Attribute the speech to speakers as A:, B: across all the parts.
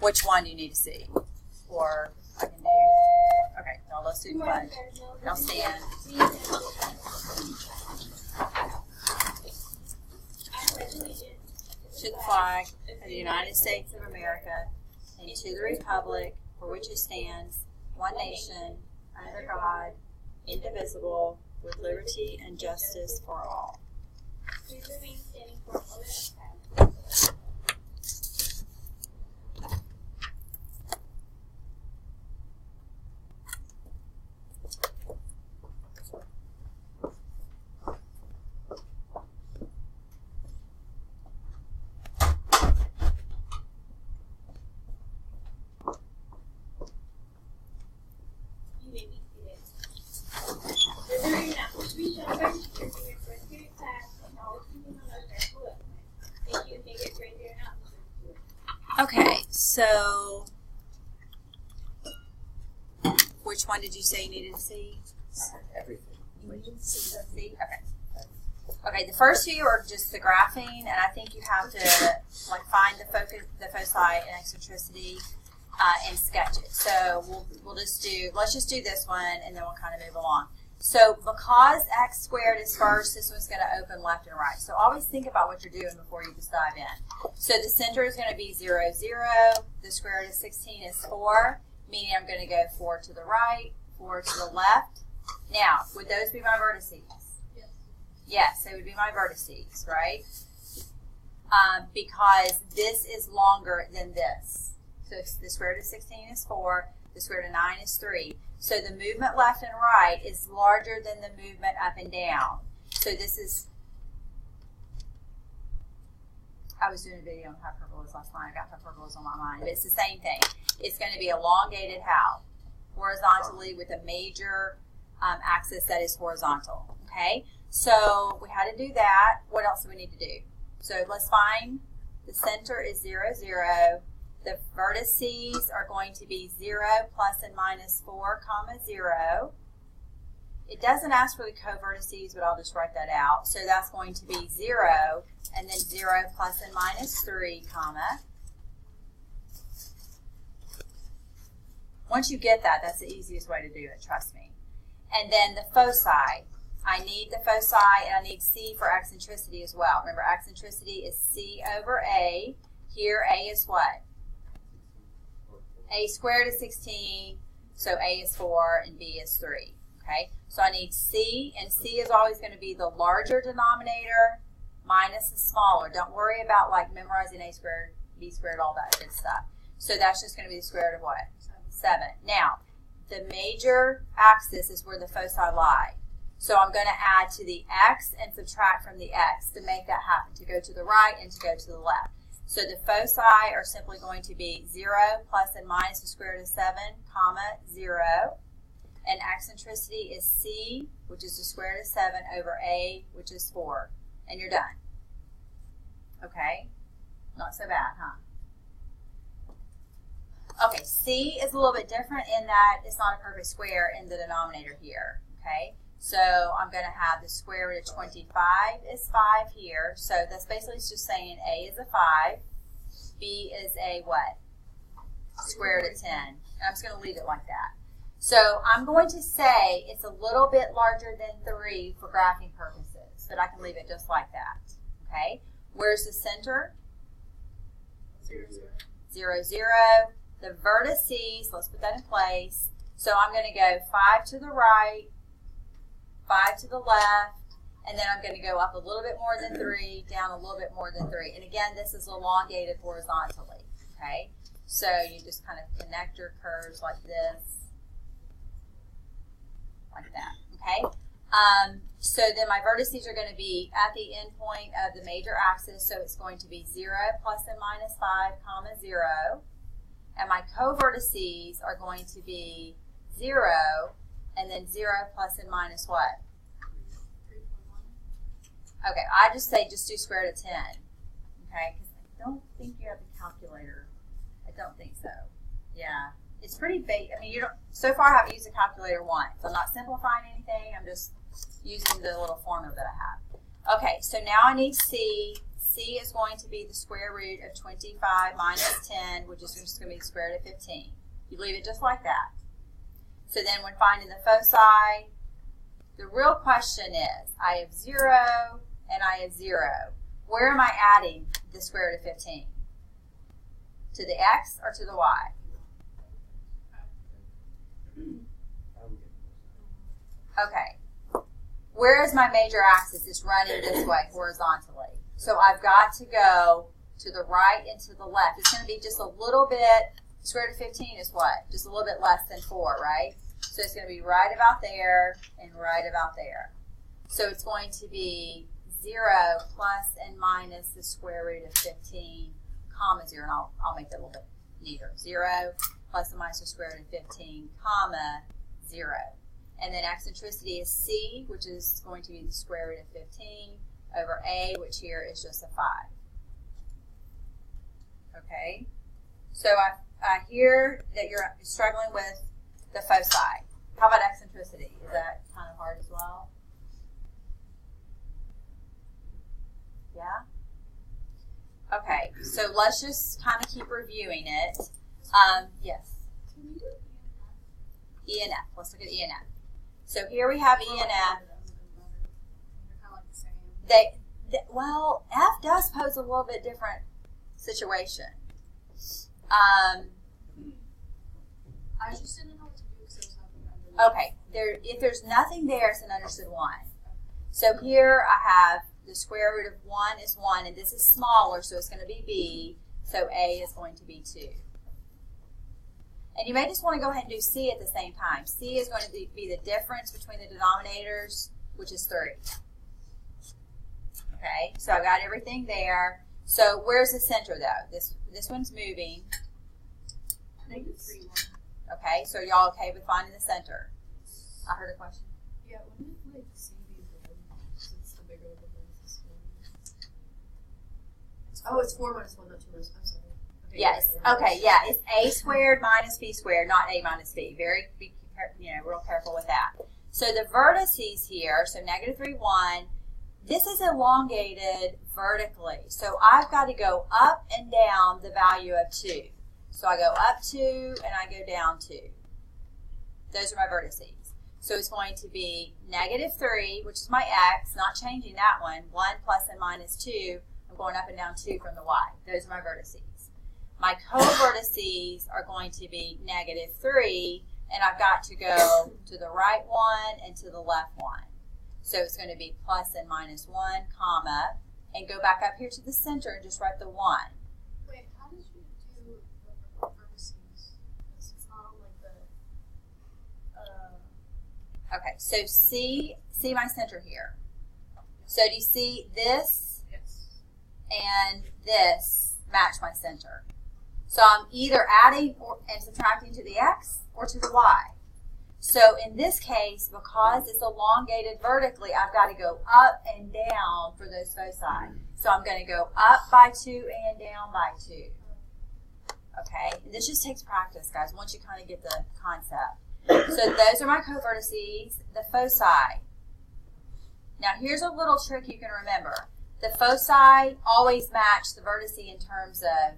A: Which one do you need to see? Or I can do, okay, now let's do the pledge. Now stand. To the flag of the United States of America and to the republic for which it stands, one nation, under God, indivisible, with liberty and justice for all. Okay, so which one did you say you needed to see?
B: Everything.
A: You needed to see. Okay. Okay, the first two are just the graphing, and I think you have to like find the focus, the foci and eccentricity, and sketch it. So let's just do this one, and then we'll kind of move along. So because x squared is first, this one's going to open left and right. So always think about what you're doing before you just dive in. So the center is going to be 0, 0. The square root of 16 is 4, meaning I'm going to go 4 to the right, 4 to the left. Now, would those be my vertices? Yes. Yes, they would be my vertices, right? Because this is longer than this. So the square root of 16 is 4, the square root of 9 is 3. So the movement left and right is larger than the movement up and down. So this is, I was doing a video on hyperbolas last night. I got hyperbolas on my mind, but it's the same thing. It's going to be elongated how? Horizontally with a major axis that is horizontal, okay? So we had to do that. What else do we need to do? So let's find the center is 0, 0. The vertices are going to be 0, plus and minus 4, comma 0. It doesn't ask for the co-vertices, but I'll just write that out. So that's going to be 0, and then 0 plus and minus 3, comma. Once you get that, that's the easiest way to do it, trust me. And then the foci. I need the foci, and I need C for eccentricity as well. Remember, eccentricity is C over A. Here, A is what? A squared is 16, so A is 4 and B is 3, okay? So I need C, and C is always going to be the larger denominator minus the smaller. Don't worry about like memorizing A squared, B squared, all that good stuff. So that's just going to be the square root of what? 7. Now, the major axis is where the foci lie. So I'm going to add to the x and subtract from the x to make that happen, to go to the right and to go to the left. So the foci are simply going to be 0 plus and minus the square root of 7, comma 0. And eccentricity is C, which is the square root of 7, over A, which is 4. And you're done. Okay? Not so bad, huh? Okay, C is a little bit different in that it's not a perfect square in the denominator here. Okay? So I'm going to have the square root of 25 is 5 here. So that's basically just saying A is a 5, B is a what? Square root of 10. And I'm just going to leave it like that. So I'm going to say it's a little bit larger than 3 for graphing purposes, but I can leave it just like that. Okay? Where's the center?
C: 0, 0.
A: 0, 0. The vertices, let's put that in place. So I'm going to go 5 to the right, 5 to the left, and then I'm going to go up a little bit more than 3, down a little bit more than 3. And again, this is elongated horizontally, okay? So you just kind of connect your curves like this, like that, okay? So then my vertices are going to be at the end point of the major axis, so it's going to be 0 plus and minus 5, comma 0. And my co-vertices are going to be 0, and then 0 plus and minus what?
C: 3.1.
A: Okay, I just say just do square root of 10. Okay, because I don't think you have a calculator. I don't think so. Yeah, it's pretty big. I mean, you don't. So far, I haven't used a calculator once. I'm not simplifying anything. I'm just using the little formula that I have. Okay, so now I need C. C is going to be the square root of 25 minus 10, which is just going to be the square root of 15. You leave it just like that. So then when finding the foci, the real question is, I have 0 and I have 0. Where am I adding the square root of 15? To the x or to the y? Okay. Where is my major axis? It's running this way, horizontally. So I've got to go to the right and to the left. It's going to be just a little bit, square root of 15 is what? Just a little bit less than 4, right? So it's going to be right about there and right about there. So it's going to be 0 plus and minus the square root of 15, comma 0, and I'll make that a little bit neater. 0 plus and minus the square root of 15, comma 0. And then eccentricity is C, which is going to be the square root of 15, over A, which here is just a 5. Okay? So I hear that you're struggling with the foci. How about eccentricity? Is that kind of hard as well? Yeah? Okay, so let's just kind of keep reviewing it. Yes?
C: Can we do
A: E and F. Let's look at E and F. So here we have E and F.
C: They're kind of like the same.
A: Well, F does pose a little bit different situation.
C: I just didn't know what to do because there was nothing under.
A: Okay, if there's nothing there, it's an understood 1. So here I have the square root of 1 is 1, and this is smaller, so it's going to be B, so A is going to be 2. And you may just want to go ahead and do C at the same time. C is going to be the difference between the denominators, which is 3. Okay, so I got everything there. So where's the center, though? This one's moving.
C: -3, 1.
A: Okay, so are y'all okay with finding the center? I heard a question.
C: Yeah, wouldn't it like C be 1 since the bigger the one is this one? Oh, it's 4 minus 1, not 2 minus 1. I'm sorry. Okay,
A: Yes.
C: right.
A: Okay. Yeah. It's A squared minus B squared, not A minus B. Be real careful with that. So the vertices here, so -3, 1. This is elongated vertically, so I've got to go up and down the value of 2. So I go up 2 and I go down 2. Those are my vertices. So it's going to be -3, which is my x, not changing that one. 1 plus and minus 2. I'm going up and down 2 from the y. Those are my vertices. My co-vertices are going to be -3, and I've got to go to the right one and to the left one. So it's going to be plus and minus 1, comma, and go back up here to the center and just write the 1.
C: Wait, how did you do the vertices? It's not on like the.
A: Okay, so see my center here. So do you see this
C: Yes.
A: and this match my center? So I'm either adding and subtracting to the x or to the y. So in this case, because it's elongated vertically, I've got to go up and down for those foci. So I'm going to go up by 2 and down by 2. Okay, and this just takes practice, guys, once you kind of get the concept. So those are my covertices, the foci. Now here's a little trick you can remember. The foci always match the vertice in terms of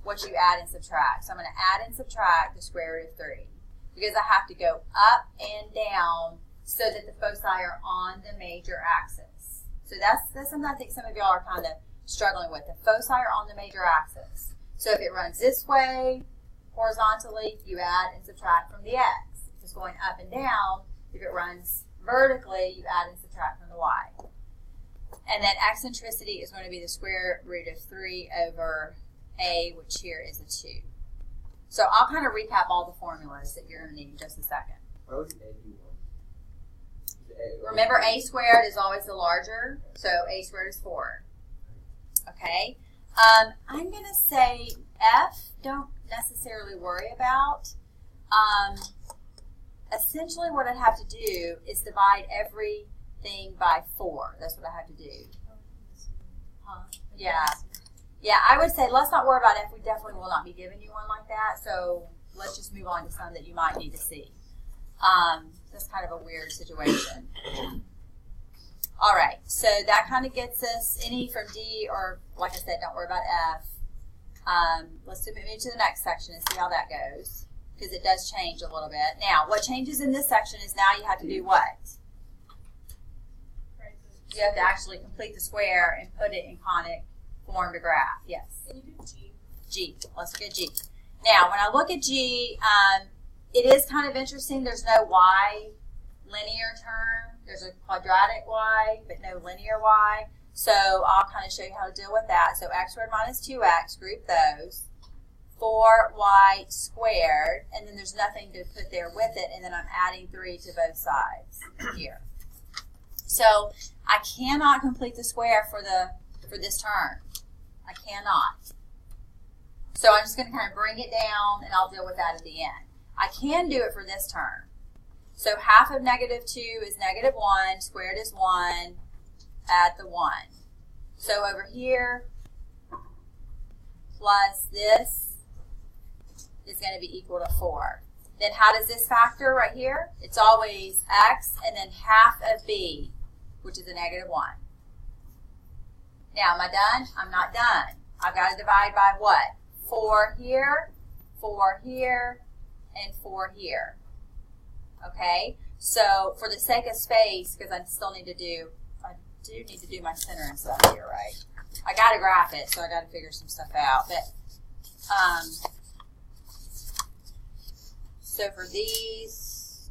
A: what you add and subtract. So I'm going to add and subtract the square root of 3 because I have to go up and down so that the foci are on the major axis. So that's something I think some of y'all are kind of struggling with. The foci are on the major axis. So if it runs this way, horizontally, you add and subtract from the x. If it's going up and down, if it runs vertically, you add and subtract from the y. And then eccentricity is going to be the square root of 3 over A, which here is a 2. So I'll kind of recap all the formulas that you're going to need in just a second.
B: Why would A be 1?
A: Remember, A squared is always the larger, so A squared is 4. Okay? I'm going to say F, don't necessarily worry about. Essentially what I'd have to do is divide everything by 4. That's what I have to do. Huh? Yeah. Yeah, I would say let's not worry about F. We definitely will not be giving you one like that, so let's just move on to some that you might need to see. That's kind of a weird situation. All right, so that kind of gets us any from D, or like I said, don't worry about F. Let's move to the next section and see how that goes, because it does change a little bit. Now, what changes in this section is now you have to do what? You have to actually complete the square and put it in conic form to graph. Yes?
C: Can you do G?
A: G. Let's look at G. Now, when I look at G, it is kind of interesting. There's no Y linear term. There's a quadratic Y, but no linear Y. So I'll kind of show you how to deal with that. So x squared minus 2x, group those. 4y squared, and then there's nothing to put there with it, and then I'm adding 3 to both sides here. So I cannot complete the square for this term. I cannot. So I'm just going to kind of bring it down, and I'll deal with that at the end. I can do it for this term. So half of negative 2 is negative 1, squared is 1, add the 1. So over here, plus this is going to be equal to 4. Then how does this factor right here? It's always x and then half of b, which is a negative 1. Now, am I done? I'm not done. I've got to divide by what? 4 here, and 4 here. Okay? So, for the sake of space, because I still need to do, I do need to do my center and stuff here, right? I got to graph it, so I got to figure some stuff out. But, so for these,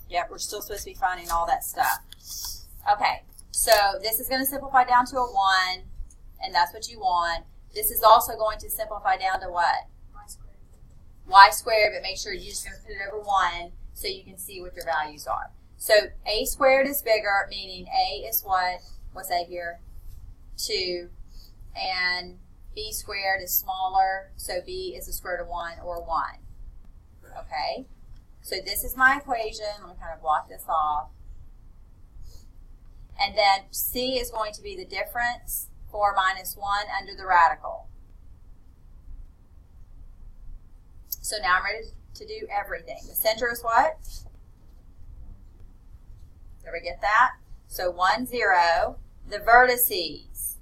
A: yep, we're still supposed to be finding all that stuff. Okay, so this is going to simplify down to a 1, and that's what you want. This is also going to simplify down to what?
C: Y squared.
A: Y squared, but make sure you're just going to put it over 1 so you can see what your values are. So a squared is bigger, meaning a is what? What's a here? 2. And b squared is smaller, so b is the square root of 1 or 1. Okay? So this is my equation. I'm going to kind of block this off. And then c is going to be the difference, 4 minus 1 under the radical. So now I'm ready to do everything. The center is what? Did we get that? So 1, 0. The vertices.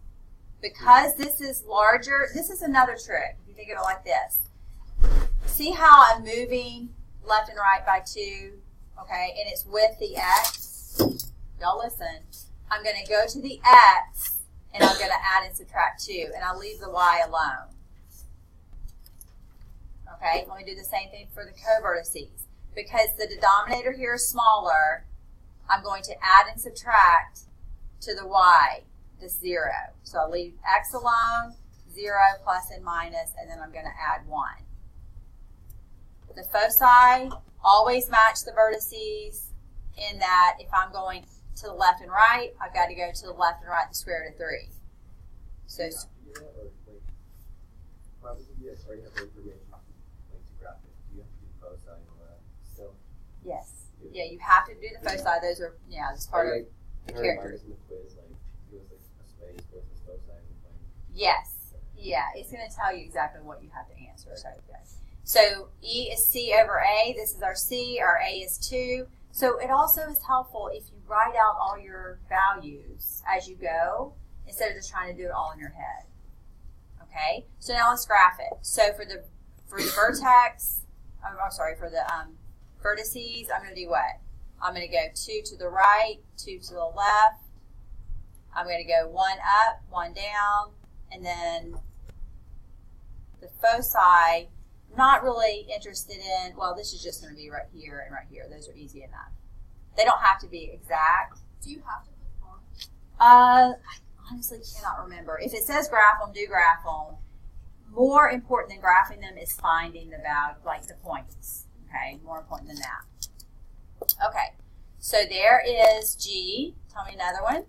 A: Because this is larger, this is another trick. If you think of it like this. See how I'm moving left and right by 2? Okay, and it's with the x. Y'all listen. I'm going to go to the x, and I'm going to add and subtract 2, and I'll leave the y alone. Okay, let me do the same thing for the co-vertices. Because the denominator here is smaller, I'm going to add and subtract to the y, this 0. So I'll leave x alone, 0, plus and minus, and then I'm going to add 1. The foci always match the vertices in that if I'm going to the left and right, I've got to go to the left and right the square root of 3. So
B: why would you already have the information like to graph it? Do you have to do foci and all that still?
A: yes, yeah, you have to do the foci. Those are that's part of the characters.
B: In the quiz, like it was like a space versus foci and like.
A: Yes, yeah, it's going to tell you exactly what you have to answer. So E is C over A. This is our C. Our A is 2. So it also is helpful if you write out all your values as you go instead of just trying to do it all in your head. Okay. So now let's graph it. So for the vertex, for the vertices, I'm going to do what? I'm going to go 2 to the right, 2 to the left. I'm going to go 1 up, 1 down, and then the foci. Not really interested in, well, this is just going to be right here and right here. Those are easy enough. They don't have to be exact.
C: Do you have to put them on?
A: I honestly cannot remember. If it says graph them, do graph them. More important than graphing them is finding the value, like the points. Okay, more important than that. Okay, so there is G. Tell me another one.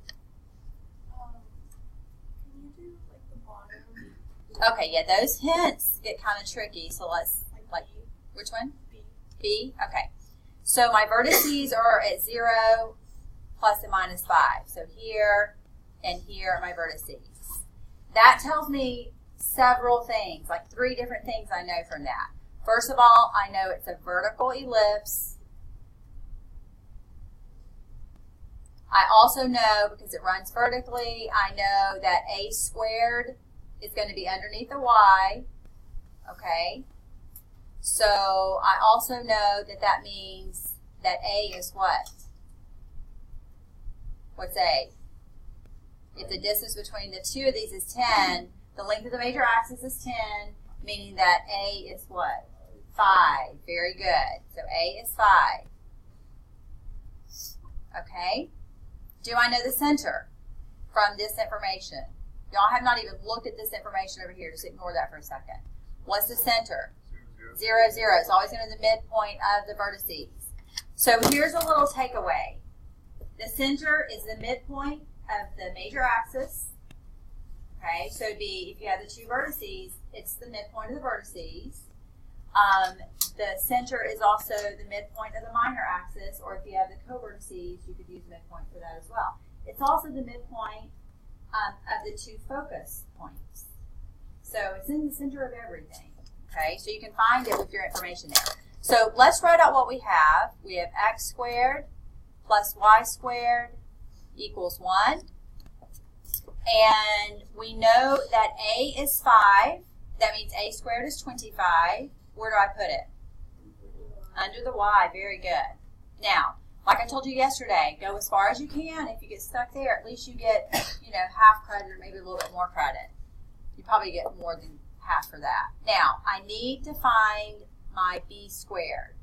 C: Can you do like the bottom?
A: Okay, yeah, those hints get kind of tricky, so let's, like, which one?
C: B.
A: B? Okay. So my vertices are at 0, plus and minus 5. So here and here are my vertices. That tells me several things, like 3 different things I know from that. First of all, I know it's a vertical ellipse. I also know, because it runs vertically, I know that a squared is going to be underneath the y, okay? So I also know that that means that a is what? What's a? If the distance between the two of these is 10, the length of the major axis is 10, meaning that a is what? 5. Very good. So a is 5. Okay? Do I know the center from this information? Y'all have not even looked at this information over here. Just ignore that for a second. What's the center? 0, 0. It's always going to be the midpoint of the vertices. So here's a little takeaway. The center is the midpoint of the major axis. Okay, so it'd be, if you have the two vertices, it's the midpoint of the vertices. The center is also the midpoint of the minor axis, or if you have the co-vertices, you could use midpoint for that as well. It's also the midpoint of the two focus points. So it's in the center of everything. Okay, so you can find it with your information there. So let's write out what we have. We have x squared plus y squared equals 1. And we know that a is 5. That means a squared is 25. Where do I put it? Under the y. Very good. Now, like I told you yesterday, go as far as you can. If you get stuck there, at least you get, half credit or maybe a little bit more credit. You probably get more than half for that. Now, I need to find my b squared.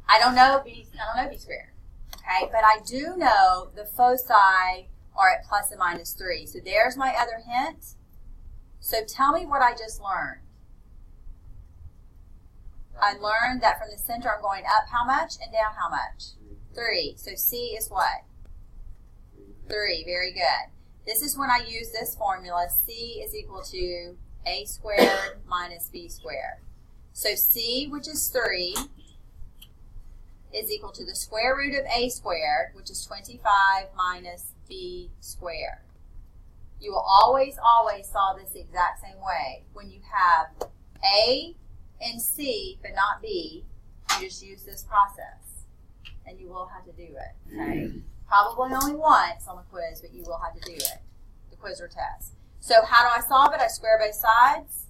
A: I don't know b squared. Okay, but I do know the foci are at plus and minus 3. So there's my other hint. So tell me what I just learned. I learned that from the center I'm going up how much and down how much? 3. So C is what? 3. Very good. This is when I use this formula. C is equal to a squared minus b squared. So C, which is 3, is equal to the square root of a squared, which is 25 minus b squared. You will always solve this the exact same way. When you have a and c, but not b, you just use this process. And you will have to do it, okay? Probably only once on the quiz, but you will have to do it, the quiz or test. So how do I solve it? I square both sides.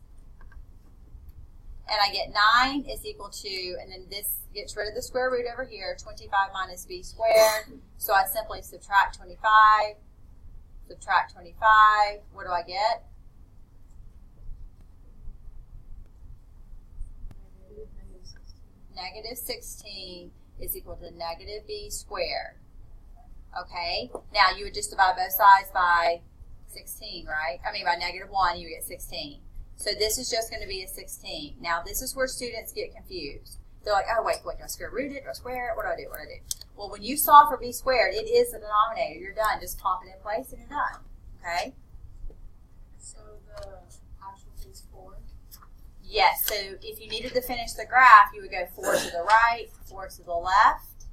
A: And I get 9 is equal to, and then this gets rid of the square root over here, 25 minus b squared. So I simply subtract 25, subtract 25. What do I get? Negative 16 is equal to negative b squared. Okay, now you would just divide both sides by 16, right? I mean by negative 1, you get 16. So this is just going to be a 16. Now this is where students get confused. They're like, oh wait, do I square root it? Do I square it? What do I do? What do I do? Well, when you solve for b squared, it is the denominator. You're done. Just pop it in place and you're done. Okay?
C: So the actual thing is 4.
A: Yes, so if you needed to finish the graph, you would go 4 to the right, 4 to the left,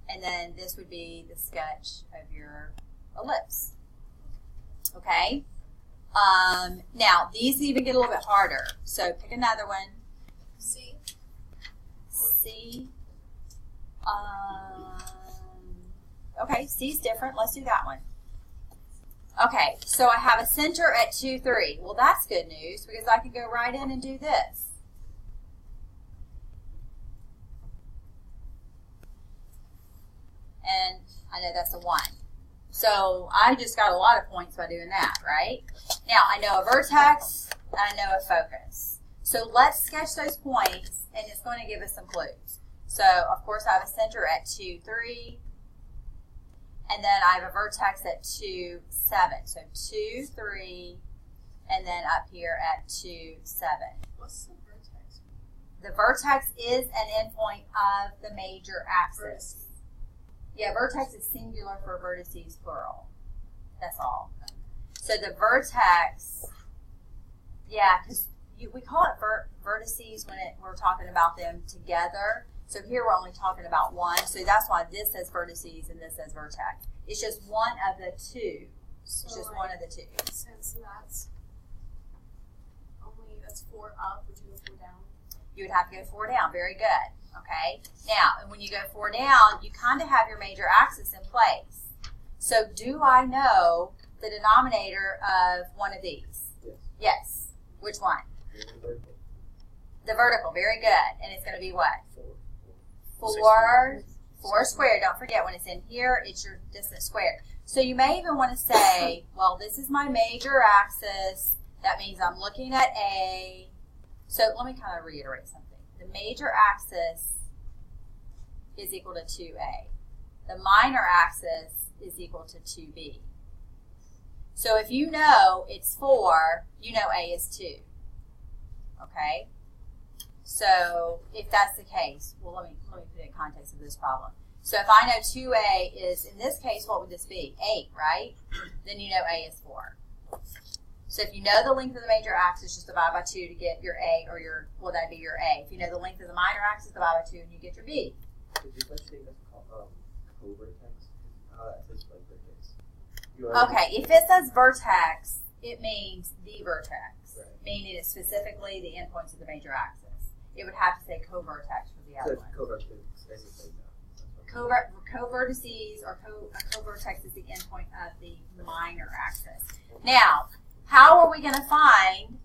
A: and then this would be the sketch of your ellipse. Okay? Now, these even get a little bit harder. So pick another one.
C: C.
A: C. Okay, C's different. Let's do that one. Okay, so I have a center at 2, 3. Well, that's good news because I can go right in and do this. And I know that's a 1. So I just got a lot of points by doing that, right? Now, I know a vertex and I know a focus. So let's sketch those points and it's going to give us some clues. So, of course, I have a center at 2, 3. And then I have a vertex at 2, 7. So 2, 3, and then up here at 2, 7.
C: What's the vertex?
A: The vertex is an endpoint of the major axis. Yeah, vertex is singular for vertices plural. That's all. So the vertex, yeah, because we call it vertices when we're talking about them together. So here we're only talking about one. So that's why this says vertices and this says vertex. It's just one of the two.
C: So
A: It's just one of the two.
C: Since that's 4 up, would you go 4 down?
A: You would have to go 4 down. Very good. Okay. Now, and when you go 4 down, you kind of have your major axis in place. So do I know the denominator of one of these?
B: Yes.
A: Yes. Which one?
B: Vertical.
A: The vertical. Very good. And it's going to be what?
B: 4.
A: 4 squared. Don't forget, when it's in here, it's your distance squared. So you may even want to say, well, this is my major axis. That means I'm looking at A. So let me kind of reiterate something. The major axis is equal to 2A. The minor axis is equal to 2B. So if you know it's 4, you know A is 2. Okay? So if that's the case, well, let me put it in context of this problem. So if I know 2A is, in this case, what would this be? 8, right? Then you know A is 4. So if you know the length of the major axis, just divide by 2 to get your A, or your, well, that'd be your A. If you know the length of the minor axis, divide by 2 and you get your B.
B: Did you mention that's called co-vertex? That says like vertex.
A: Okay, if it says vertex, it means the vertex,
B: Right.
A: meaning it's specifically the endpoints of the major axis. It would have to say co-vertex for the other one.
B: Co-vertex, basically, no.
A: Co-vertices or co-vertex is the endpoint of the minor axis. Now, how are we going to find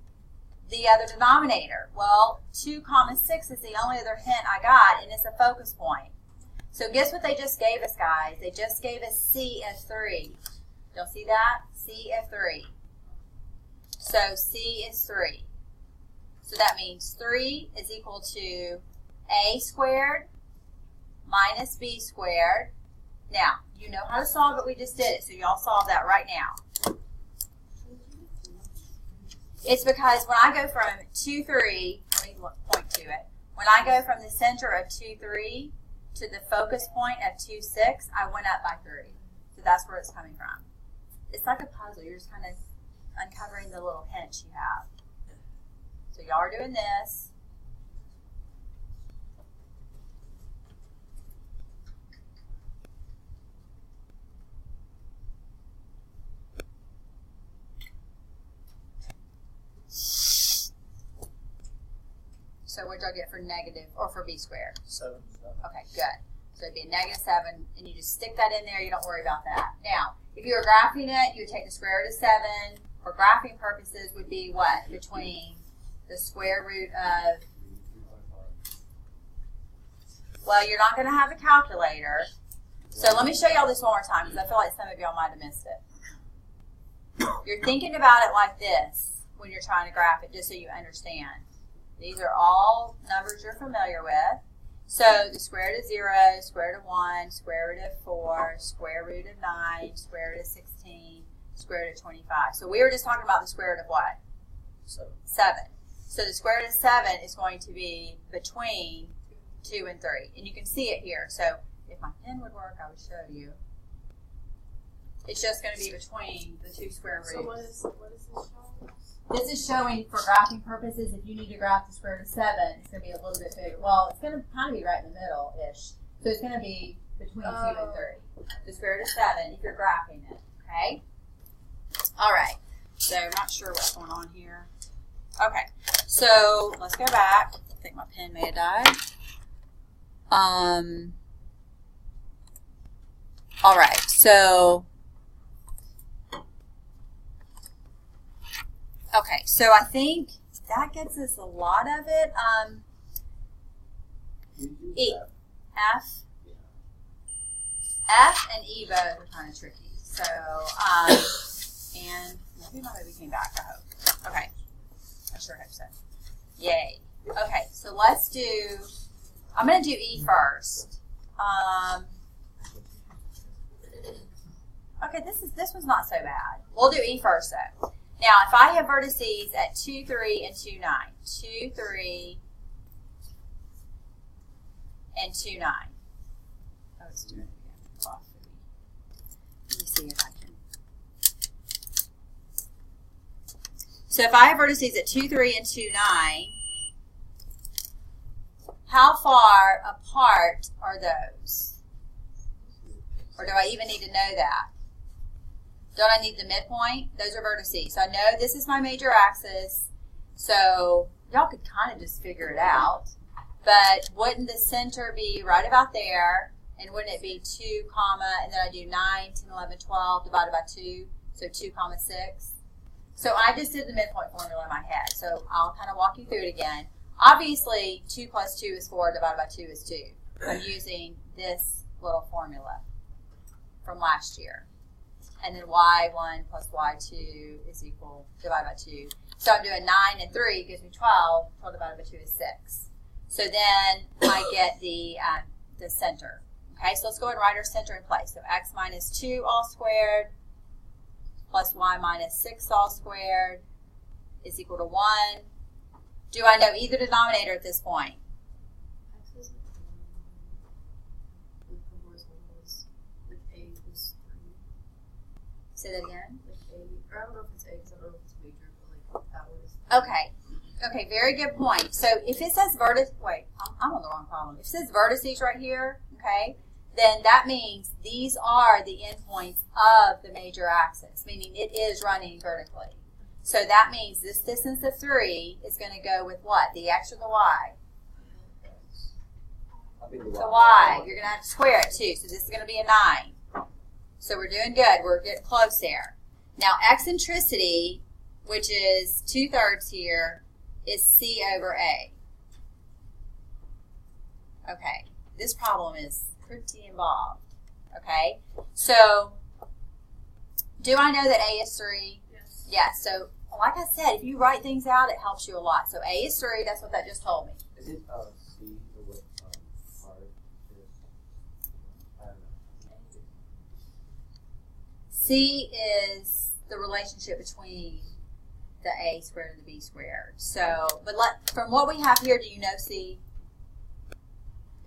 A: the other denominator? Well, 2, 6 is the only other hint I got, and it's a focus point. So guess what they just gave us, guys? They just gave us C of 3. Don't see that? C of 3. So C is 3. So that means 3 is equal to A squared minus B squared. Now, you know how to solve it. We just did it. So y'all solve that right now. It's because when I go from 2, 3, let me point to it. When I go from the center of 2, 3 to the focus point of 2, 6, I went up by 3. So that's where it's coming from. It's like a puzzle. You're just kind of uncovering the little hints you have. So y'all are doing this. So what did y'all get for negative, or for B squared?
B: 7.
A: Okay, good. So it'd be a negative 7, and you just stick that in there. You don't worry about that. Now, if you were graphing it, you would take the square root of 7. For graphing purposes, would be what? Between the square root of, well, you're not going to have a calculator. So let me show y'all this one more time, because I feel like some of y'all might have missed it. You're thinking about it like this when you're trying to graph it, just so you understand. These are all numbers you're familiar with. So the square root of 0, square root of 1, square root of 4, square root of 9, square root of 16, square root of 25. So we were just talking about the square root of what? 7. So the square root of 7 is going to be between 2 and 3. And you can see it here. So if my pen would work, I would show you. It's just going to be between the 2 square roots.
C: So what is this showing?
A: This is showing for graphing purposes, if you need to graph the square root of 7, it's going to be a little bit bigger. Well, it's going to kind of be right in the middle-ish. So it's going to be between 2 and 3. The square root of 7, if you're graphing it, okay? All right. So I'm not sure what's going on here. Okay. So let's go back. I think my pen may have died. All right. So... okay, so I think that gets us a lot of it. E, F, F and E both are kind of tricky. So, and maybe my baby came back, I hope. Okay, I sure hope so. Yay. Okay, so let's do, I'm going to do E first. Okay, this one's not so bad. We'll do E first though. Now, if I have vertices at 2, 3, and 2, 9, 2, 3, and 2, 9. Oh, let's do it again. Let me see if I can. So if I have vertices at 2, 3, and 2, 9, how far apart are those? Or do I even need to know that? Don't I need the midpoint? Those are vertices. So I know this is my major axis. So y'all could kind of just figure it out. But wouldn't the center be right about there? And wouldn't it be 2 comma, and then I do 9, 10, 11, 12 divided by 2, so 2 comma 6. So I just did the midpoint formula in my head. So I'll kind of walk you through it again. Obviously, 2 plus 2 is 4 divided by 2 is 2. I'm using this little formula from last year. And then y1 plus y2 is equal, divided by 2. So I'm doing 9 and 3 gives me 12. 12 divided by 2 is 6. So then I get the center. Okay, so let's go and write our center in place. So x minus 2 all squared plus y minus 6 all squared is equal to 1. Do I know either denominator at this point?
C: X is like the horizontals, like A equals 3.
A: Say that again.
C: Like A, or I don't know if it's A because I don't know if it's major, but like that one is.
A: Okay. Okay, very good point. So if it says wait, I'm on the wrong problem. If it says vertices right here, okay, then that means these are the endpoints of the major axis, meaning it is running vertically. So that means this distance of 3 is going to go with what? The x or the y? The y. You're going to have to square it too. So this is going to be a 9. So we're doing good. We're getting close there. Now eccentricity, which is 2/3 here, is c over a. Okay. This problem is pretty involved. Okay. So do I know that a is 3?
C: Yes.
A: Yeah. So like I said, if you write things out, it helps you a lot. So a is 3. That's what that just told me.
B: Is it C or what part is? I don't know.
A: C is the relationship between the a squared and the b squared. So, but from what we have here, do you know C?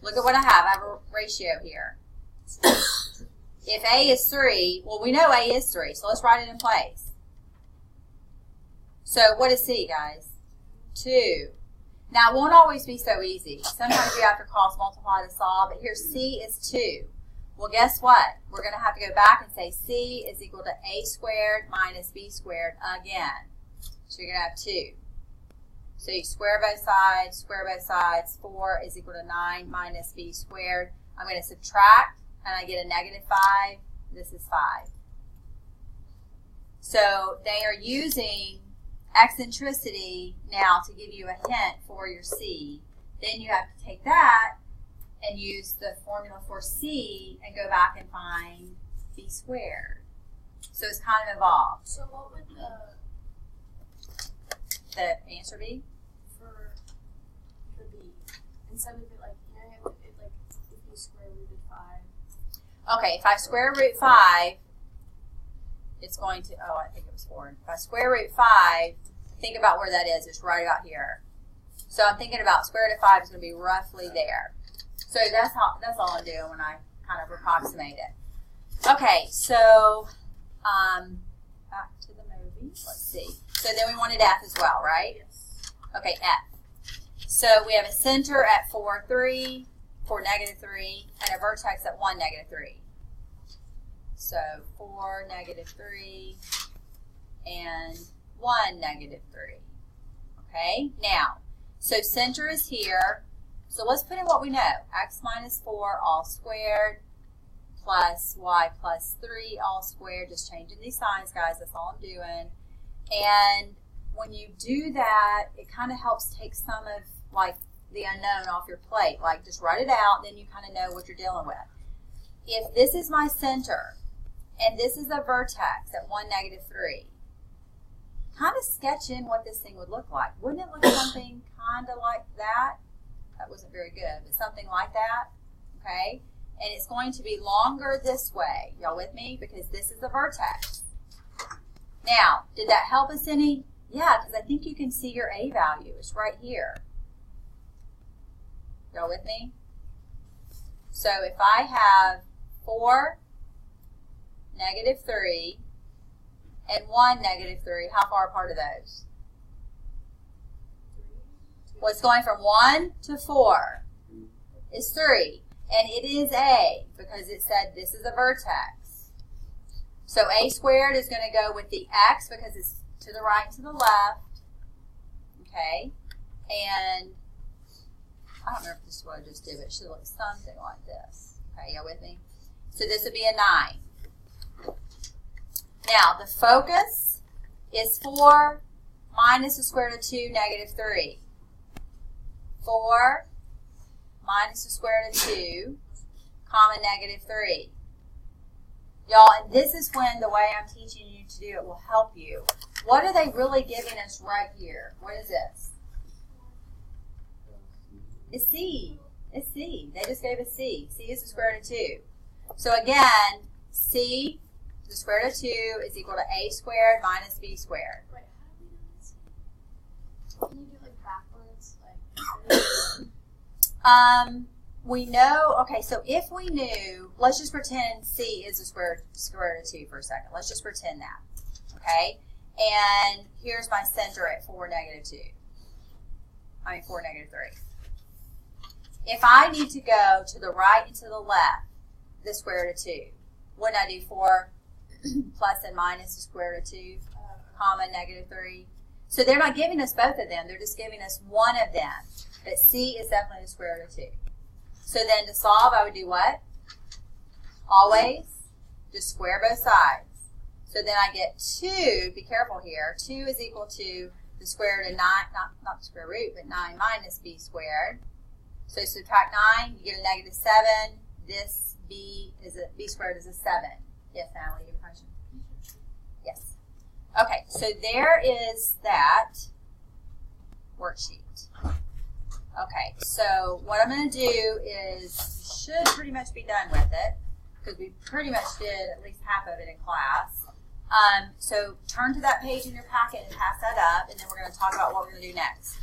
A: Look at what I have. I have a ratio here. If a is 3, well, we know a is 3, so let's write it in place. So what is C, guys? 2. Now, it won't always be so easy. Sometimes you have to cross multiply to solve, but here C is 2. Well, guess what? We're going to have to go back and say C is equal to a squared minus b squared again. So you're going to have 2. So you square both sides, 4 is equal to 9 minus b squared. I'm going to subtract, and I get a -5. This is 5. So they are using eccentricity now to give you a hint for your C. Then you have to take that and use the formula for C and go back and find b squared. So it's kind of involved.
C: So what would
A: The answer be?
C: for the B, instead of it like here, it like if you square rooted 5.
A: Okay, if I square root 5, it's going to, I think it was 4. If I square root 5, think about where that is. It's right about here. So I'm thinking about square root of 5 is going to be roughly there. So that's all I'm doing when I kind of approximate it. Okay, so back to the movie. Let's see. So then we wanted F as well, right?
C: Yes.
A: Okay, F. So we have a center at 4, 3, 4, -3, and a vertex at 1, -3. So 4, -3, and 1, -3. Okay, now, so center is here. So let's put in what we know. X minus 4 all squared plus y plus 3 all squared. Just changing these signs, guys. That's all I'm doing. And when you do that, it kind of helps take some of like the unknown off your plate. Like just write it out, then you kind of know what you're dealing with. If this is my center and this is a vertex at 1, -3, kind of sketch in what this thing would look like. Wouldn't it look something kind of like that? That wasn't very good, but something like that, okay? And it's going to be longer this way. Y'all with me? Because this is the vertex. Now, did that help us any? Yeah, because I think you can see your A value. It's right here. Y'all with me? So if I have 4, -3, and 1, -3, how far apart are those? Well, it's going from 1 to 4. It's 3. And it is A because it said this is a vertex. So A squared is going to go with the X because it's to the right and to the left. Okay. And I don't remember if this is what I just did, but it should look something like this. Okay, y'all with me? So this would be a 9. Now, the focus is 4 minus the square root of 2, negative 3. 4 minus the square root of 2, comma, negative 3. Y'all, and this is when the way I'm teaching you to do it will help you. What are they really giving us right here? What is this? It's C. It's C. They just gave us C. C is the square root of 2. So again, C, the square root of 2, is equal to A squared minus B squared.
C: Wait, how do we know this? Can you do it like backwards? Like,
A: we know, okay, so if we knew, let's just pretend C is the square root of 2 for a second. Let's just pretend that, okay? And here's my center at 4, negative 3. If I need to go to the right and to the left, the square root of 2, wouldn't I do 4 plus and minus the square root of 2, comma, negative 3? So they're not giving us both of them. They're just giving us one of them. But C is definitely the square root of 2. So then to solve, I would do what? Always just square both sides. So then I get 2, be careful here, 2 is equal to the square root of 9, not the square root, but 9 minus B squared. So subtract 9, you get a negative 7. This B squared is a 7. Yes, Natalie, your question? Yes. Okay, so there is that worksheet. Okay, so what I'm going to do is, you should pretty much be done with it, because we pretty much did at least half of it in class. So turn to that page in your packet and pass that up, and then we're going to talk about what we're going to do next.